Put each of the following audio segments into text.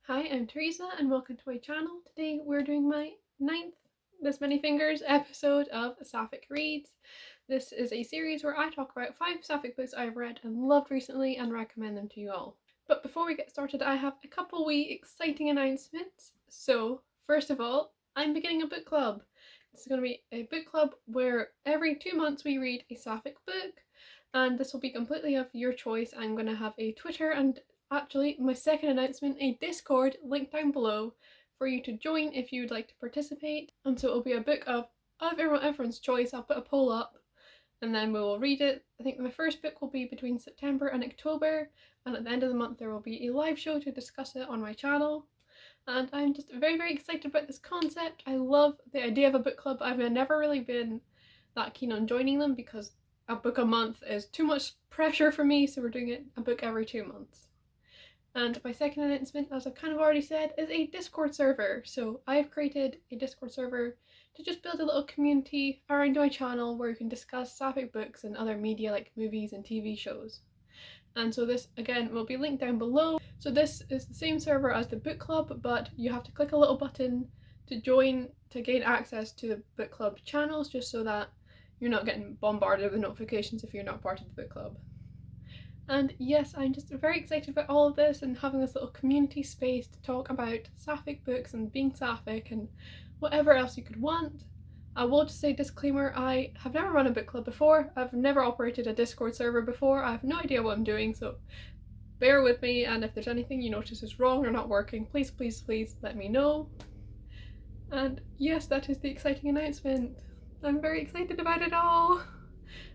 Hi, I'm Teresa and welcome to my channel. Today we're doing my 9th This Many Fingers episode of Sapphic Reads. This is a series where I talk about 5 Sapphic books I've read and loved recently and recommend them to you all. But before we get started, I have a couple wee exciting announcements. So, first of all, I'm beginning a book club. This is going to be a book club where every 2 months we read a Sapphic book, and this will be completely of your choice. I'm going to have a Twitter and actually my second announcement, a Discord link down below for you to join if you would like to participate. And so it'll be a book of everyone's choice. I'll put a poll up and then we will read it. I think my first book will be between September and October, and at the end of the month there will be a live show to discuss it on my channel. And I'm just very excited about this concept. I love the idea of a book club. I've never really been that keen on joining them because a book a month is too much pressure for me, so we're doing it a book every 2 months. And my second announcement, as I've kind of already said, is a Discord server. So I've created a Discord server to just build a little community around my channel where you can discuss Sapphic books and other media like movies and TV shows. And so this, again, will be linked down below. So this is the same server as the book club, but you have to click a little button to join to gain access to the book club channels, just so that you're not getting bombarded with notifications if you're not part of the book club. And yes, I'm just very excited about all of this and having this little community space to talk about Sapphic books and being Sapphic and whatever else you could want. I will just say disclaimer, I have never run a book club before, I've never operated a Discord server before, I have no idea what I'm doing, so bear with me, and if there's anything you notice is wrong or not working, please let me know. And yes, that is the exciting announcement. I'm very excited about it all.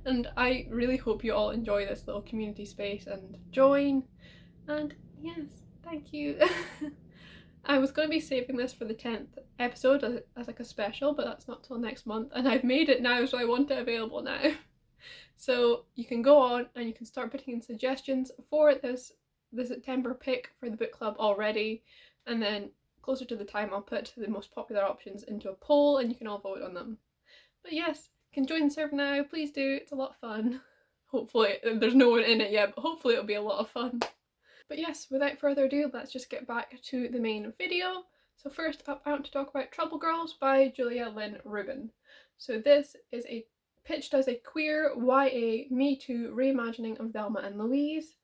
And I really hope you all enjoy this little community space and join. And yes, thank you. I was going to be saving this for the 10th episode as like a special, but that's not till next month, and I've made it now, so I want it available now. So you can go on and you can start putting in suggestions for the September pick for the book club already, and then closer to the time I'll put the most popular options into a poll and you can all vote on them. But yes, you can join the server now, please do, it's a lot of fun. Hopefully, there's no one in it yet, but hopefully it'll be a lot of fun. But yes, without further ado, let's just get back to the main video. So first up, I want to talk about Trouble Girls by Julia Lynn Rubin. So this is pitched as a queer YA Me Too reimagining of Thelma and Louise.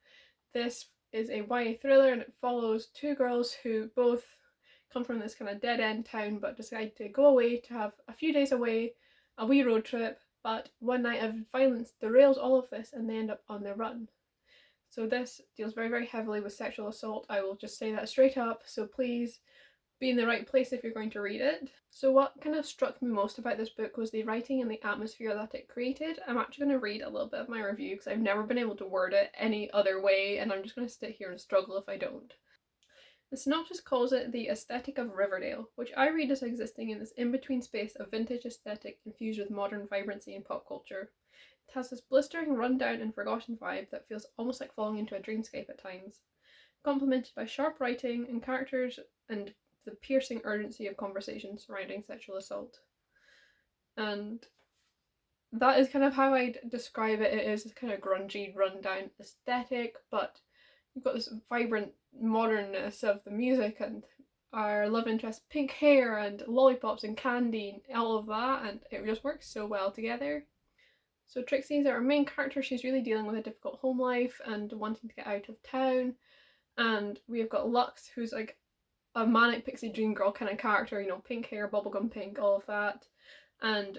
This is a YA thriller and it follows 2 girls who both come from this kind of dead-end town but decide to go away to have a few days away, a wee road trip, but one night of violence derails all of this and they end up on their run. So this deals very heavily with sexual assault. I will just say that straight up, so please be in the right place if you're going to read it. So what kind of struck me most about this book was the writing and the atmosphere that it created. I'm actually going to read a little bit of my review because I've never been able to word it any other way, and I'm just going to sit here and struggle if I don't. The synopsis calls it the aesthetic of Riverdale, which I read as existing in this in-between space of vintage aesthetic infused with modern vibrancy and pop culture. It has this blistering, run-down and forgotten vibe that feels almost like falling into a dreamscape at times, complemented by sharp writing and characters and the piercing urgency of conversation surrounding sexual assault. And that is kind of how I'd describe it. It is this kind of grungy, run-down aesthetic, but you've got this vibrant modernness of the music and our love interest, pink hair and lollipops and candy and all of that, and it just works so well together. So Trixie is our main character. She's really dealing with a difficult home life and wanting to get out of town, and we've got Lux, who's like a manic pixie dream girl kind of character, you know, pink hair, bubblegum pink, all of that, and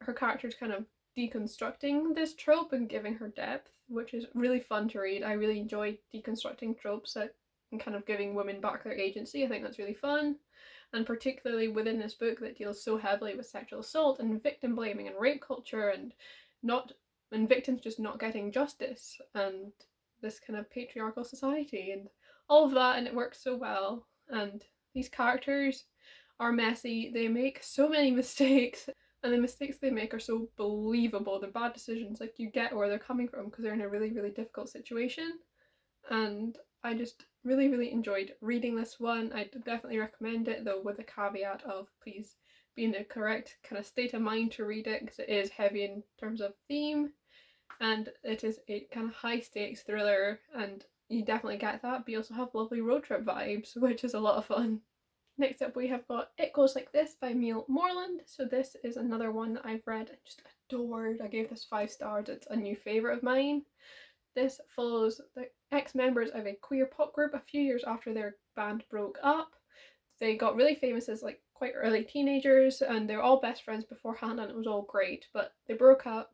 her character's kind of deconstructing this trope and giving her depth, which is really fun to read. I really enjoy deconstructing tropes and kind of giving women back their agency. I think that's really fun, and particularly within this book that deals so heavily with sexual assault and victim blaming and rape culture and victims just not getting justice and this kind of patriarchal society and all of that, and it works so well. And these characters are messy, they make so many mistakes, and the mistakes they make are so believable. They're bad decisions, like you get where they're coming from because they're in a really difficult situation. And I just really enjoyed reading this one. I definitely recommend it, though with the caveat of please be in the correct kind of state of mind to read it because it is heavy in terms of theme and it is a kind of high stakes thriller, and you definitely get that, but you also have lovely road trip vibes, which is a lot of fun. Next up we have got It Goes Like This by Neil Moreland. So this is another one that I've read and just adored. I gave this 5 stars. It's a new favourite of mine. This follows the ex-members of a queer pop group a few years after their band broke up. They got really famous as like quite early teenagers, and they were all best friends beforehand, and it was all great, but they broke up,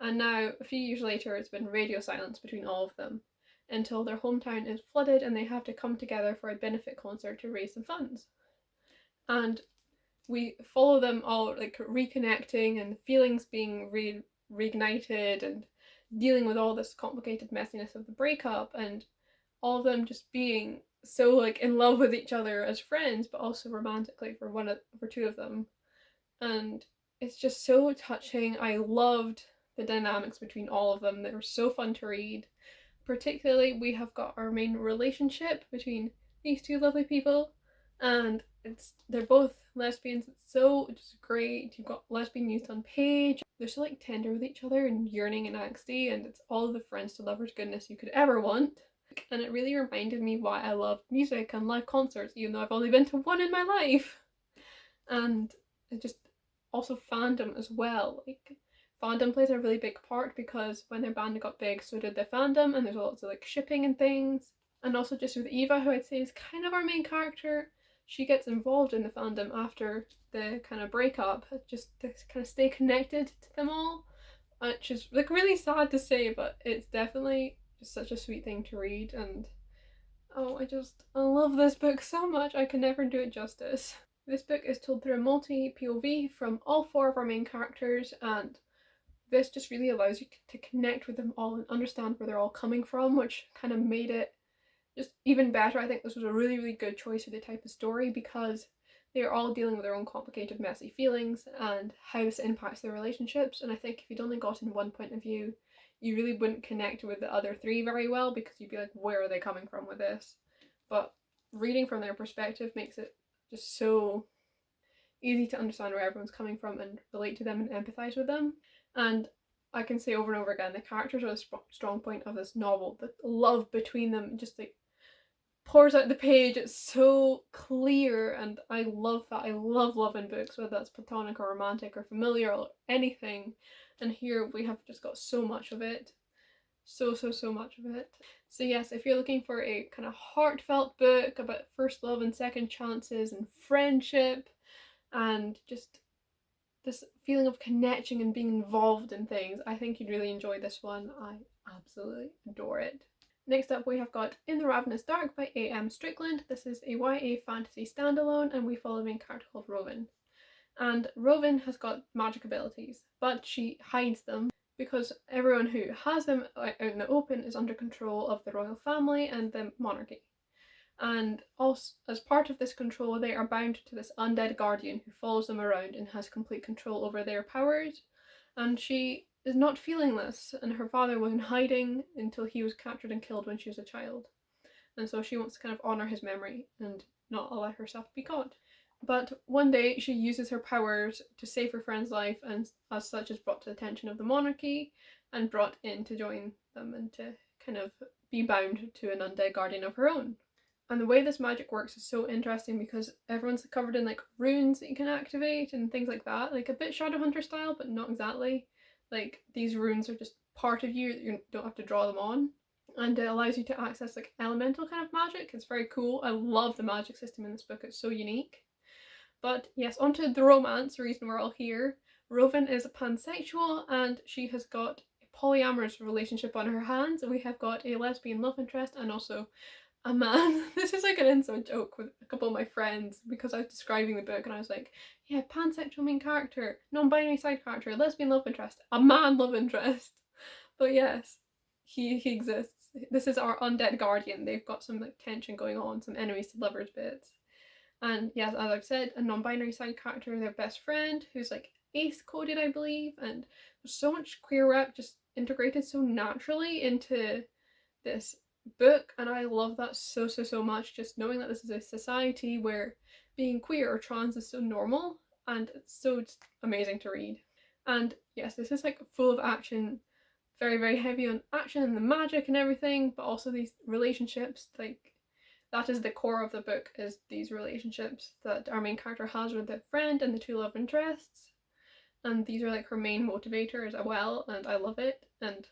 and now a few years later it's been radio silence between all of them until their hometown is flooded and they have to come together for a benefit concert to raise some funds. And we follow them all like reconnecting and feelings being reignited and dealing with all this complicated messiness of the breakup, and all of them just being so like in love with each other as friends, but also romantically for two of them. And it's just so touching. I loved the dynamics between all of them. They were so fun to read. Particularly, we have got our main relationship between these two lovely people, and they're both lesbians. It's so just great. You've got lesbian youth on page. They're so like tender with each other and yearning and angsty, and it's all the friends to lovers goodness you could ever want. And it really reminded me why I love music and live concerts, even though I've only been to one in my life. And it just also fandom as well. Like fandom plays a really big part because when their band got big, so did the fandom, and there's lots of like shipping and things. And also just with Eva, who I'd say is kind of our main character, she gets involved in the fandom after the kind of breakup, just to kind of stay connected to them all, which is like really sad to say, but it's definitely just such a sweet thing to read. And oh, I love this book so much. I can never do it justice. This book is told through a multi-POV from all 4 of our main characters, and this just really allows you to connect with them all and understand where they're all coming from, which kind of made it just even better. I think this was a really, really good choice for the type of story because they're all dealing with their own complicated, messy feelings and how this impacts their relationships. And I think if you'd only gotten one point of view, you really wouldn't connect with the other 3 very well because you'd be like, where are they coming from with this? But reading from their perspective makes it just so easy to understand where everyone's coming from and relate to them and empathize with them. And I can say over and over again, the characters are a strong point of this novel. The love between them just like pours out the page. It's so clear, and I love that. I love love in books, whether that's platonic or romantic or familiar or anything. And here we have just got so much of it. So much of it. So yes, if you're looking for a kind of heartfelt book about first love and second chances and friendship and just this feeling of connection and being involved in things, I think you'd really enjoy this one. I absolutely adore it. Next up we have got In the Ravenous Dark by A.M. Strickland. This is a YA fantasy standalone, and we follow a main character called Rowan. And Rowan has got magic abilities, but she hides them because everyone who has them out in the open is under control of the royal family and the monarchy. And also, as part of this control, they are bound to this undead guardian who follows them around and has complete control over their powers. And she is not feeling this, and her father was in hiding until he was captured and killed when she was a child. And so she wants to kind of honour his memory and not allow herself to be caught. But one day she uses her powers to save her friend's life, and as such is brought to the attention of the monarchy and brought in to join them and to kind of be bound to an undead guardian of her own. And the way this magic works is so interesting because everyone's covered in like runes that you can activate and things like that, like a bit Shadowhunter style, but not exactly. Like these runes are just part of you, you don't have to draw them on. And it allows you to access like elemental kind of magic. It's very cool. I love the magic system in this book, it's so unique. But yes, onto the romance, the reason we're all here. Rowan is pansexual and she has got a polyamorous relationship on her hands, and we have got a lesbian love interest and also a man. This is like an inside joke with a couple of my friends because I was describing the book and I was like, yeah, pansexual main character, non-binary side character, lesbian love interest, a man love interest. But yes, he exists. This is our undead guardian. They've got some like tension going on, some enemies to lovers bits. And yes, as I've said, a non-binary side character, their best friend, who's like ace coded, I believe, and there's so much queer rep just integrated so naturally into this book, and I love that so much, just knowing that this is a society where being queer or trans is so normal, and it's so just amazing to read. And yes, this is like full of action, very, very heavy on action and the magic and everything, but also these relationships, like that is the core of the book, is these relationships that our main character has with the friend and the two love interests. And these are like her main motivators as well, and I love it. And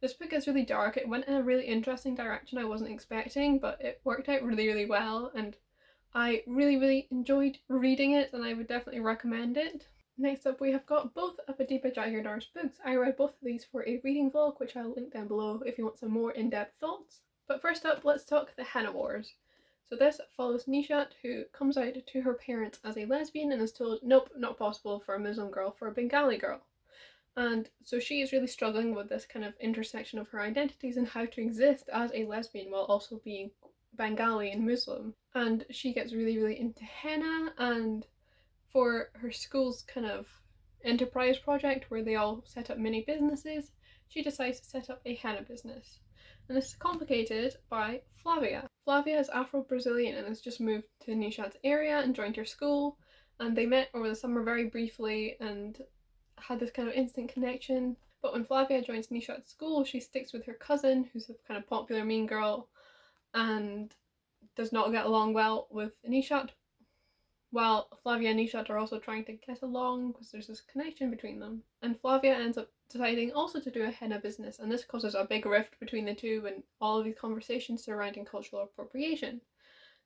this book is really dark. It went in a really interesting direction I wasn't expecting, but it worked out really, really well, and I really, really enjoyed reading it, and I would definitely recommend it. Next up, we have got both of Adiba Jaigirdar's books. I read both of these for a reading vlog, which I'll link down below if you want some more in-depth thoughts. But first up, let's talk The Henna Wars. So this follows Nishat, who comes out to her parents as a lesbian and is told, nope, not possible for a Muslim girl, for a Bengali girl. And so she is really struggling with this kind of intersection of her identities and how to exist as a lesbian while also being Bengali and Muslim. And she gets really, really into henna, and for her school's kind of enterprise project where they all set up mini businesses, she decides to set up a henna business. And this is complicated by Flavia. Flavia is Afro-Brazilian and has just moved to Nishat's area and joined her school, and they met over the summer very briefly and had this kind of instant connection. But when Flavia joins Nishat's school, she sticks with her cousin, who's a kind of popular mean girl, and does not get along well with Nishat, while Flavia and Nishat are also trying to get along because there's this connection between them. And Flavia ends up deciding also to do a henna business, and this causes a big rift between the two and all of these conversations surrounding cultural appropriation.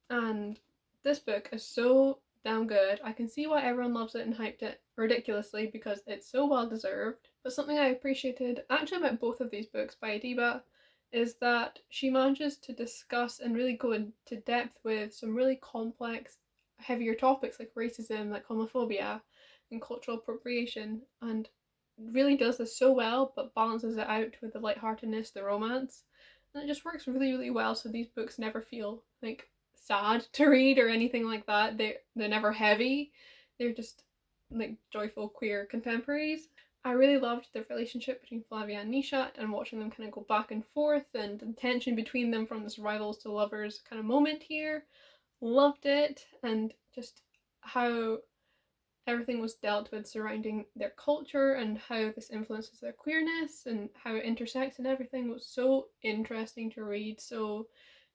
And this book is so damn good. I can see why everyone loves it and hyped it ridiculously because it's so well deserved. But something I appreciated actually about both of these books by Adiba is that she manages to discuss and really go into depth with some really complex, heavier topics like racism, like homophobia, and cultural appropriation, and really does this so well, but balances it out with the lightheartedness, the romance, and it just works really, really well. So these books never feel like sad to read or anything like that. They're never heavy. They're just like joyful queer contemporaries. I really loved the relationship between Flavia and Nishat and watching them kind of go back and forth and the tension between them from this rivals to lovers kind of moment here. Loved it, and just how everything was dealt with surrounding their culture and how this influences their queerness and how it intersects and everything was so interesting to read. So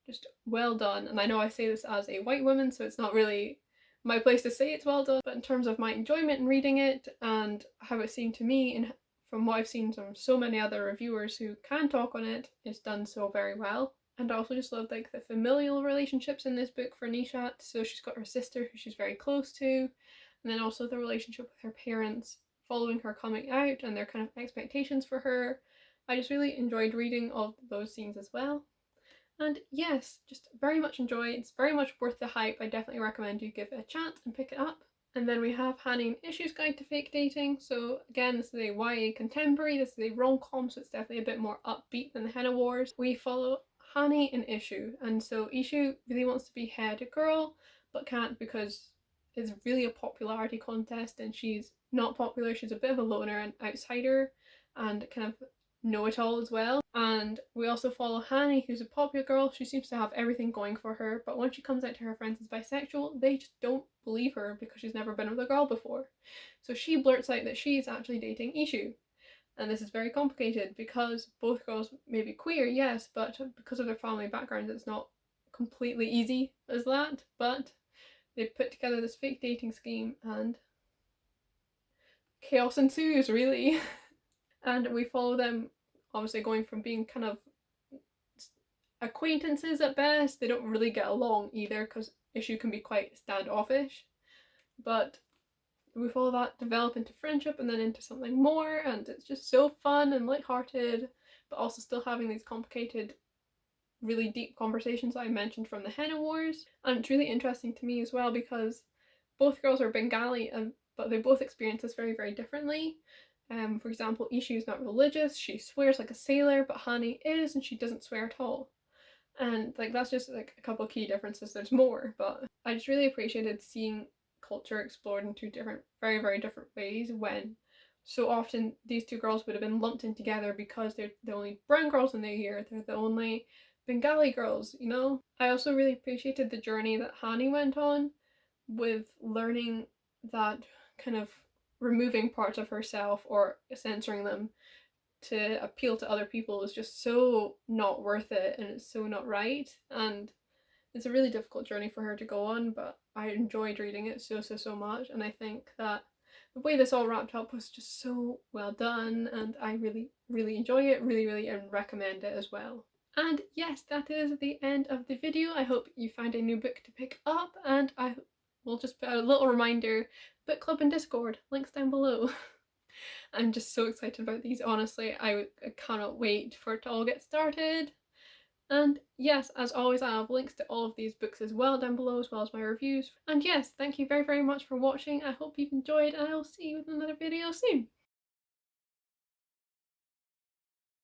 just well done. And I know I say this as a white woman, so it's not really my place to say it's well done, but in terms of my enjoyment in reading it and how it seemed to me, and from what I've seen from so many other reviewers who can talk on it, it's done so very well. And I also just love like the familial relationships in this book for Nishat. So she's got her sister who she's very close to, and then also the relationship with her parents following her coming out and their kind of expectations for her. I just really enjoyed reading all those scenes as well. And yes, just very much enjoy. It's very much worth the hype. I definitely recommend you give it a chance and pick it up. And then we have Hani and Issue's Guide to Fake Dating. So again, this is a YA contemporary. This is a rom-com, so it's definitely a bit more upbeat than the Henna Wars. We follow Hani and Issue, and so Issue really wants to be head girl, but can't because it's really a popularity contest and she's not popular. She's a bit of a loner and outsider and kind of know-it-all as well. And we also follow Hani, who's a popular girl. She seems to have everything going for her, but when she comes out to her friends as bisexual, they just don't believe her because she's never been with a girl before. So she blurts out that she's actually dating Issue. And this is very complicated because both girls may be queer, yes, but because of their family backgrounds, it's not completely easy as that. But they put together this fake dating scheme and chaos ensues, really. And we follow them obviously going from being kind of acquaintances at best. They don't really get along either because Issue can be quite standoffish, but we follow that develop into friendship and then into something more, and it's just so fun and lighthearted, but also still having these complicated, really deep conversations I mentioned from the Henna Wars. And it's really interesting to me as well because both girls are Bengali, but they both experience this very, very differently. For example, Ishu is not religious, she swears like a sailor, but Hani is, and she doesn't swear at all. And like that's just like a couple key differences. There's more, but I just really appreciated seeing culture explored in two different, very, very different ways when so often these two girls would have been lumped in together because they're the only brown girls in their year, they're the only Bengali girls, you know? I also really appreciated the journey that Hani went on with learning that kind of removing parts of herself or censoring them to appeal to other people is just so not worth it, and it's so not right, and it's a really difficult journey for her to go on, but I enjoyed reading it so much, and I think that the way this all wrapped up was just so well done, and I really enjoy it, really and recommend it as well. And yes, that is the end of the video. I hope you found a new book to pick up, and I will just put out a little reminder, book club and Discord, links down below. I'm just so excited about these, honestly. I cannot wait for it to all get started. And yes, as always, I have links to all of these books as well down below, as well as my reviews. And yes, thank you very much for watching. I hope you've enjoyed, and I will see you with another video soon.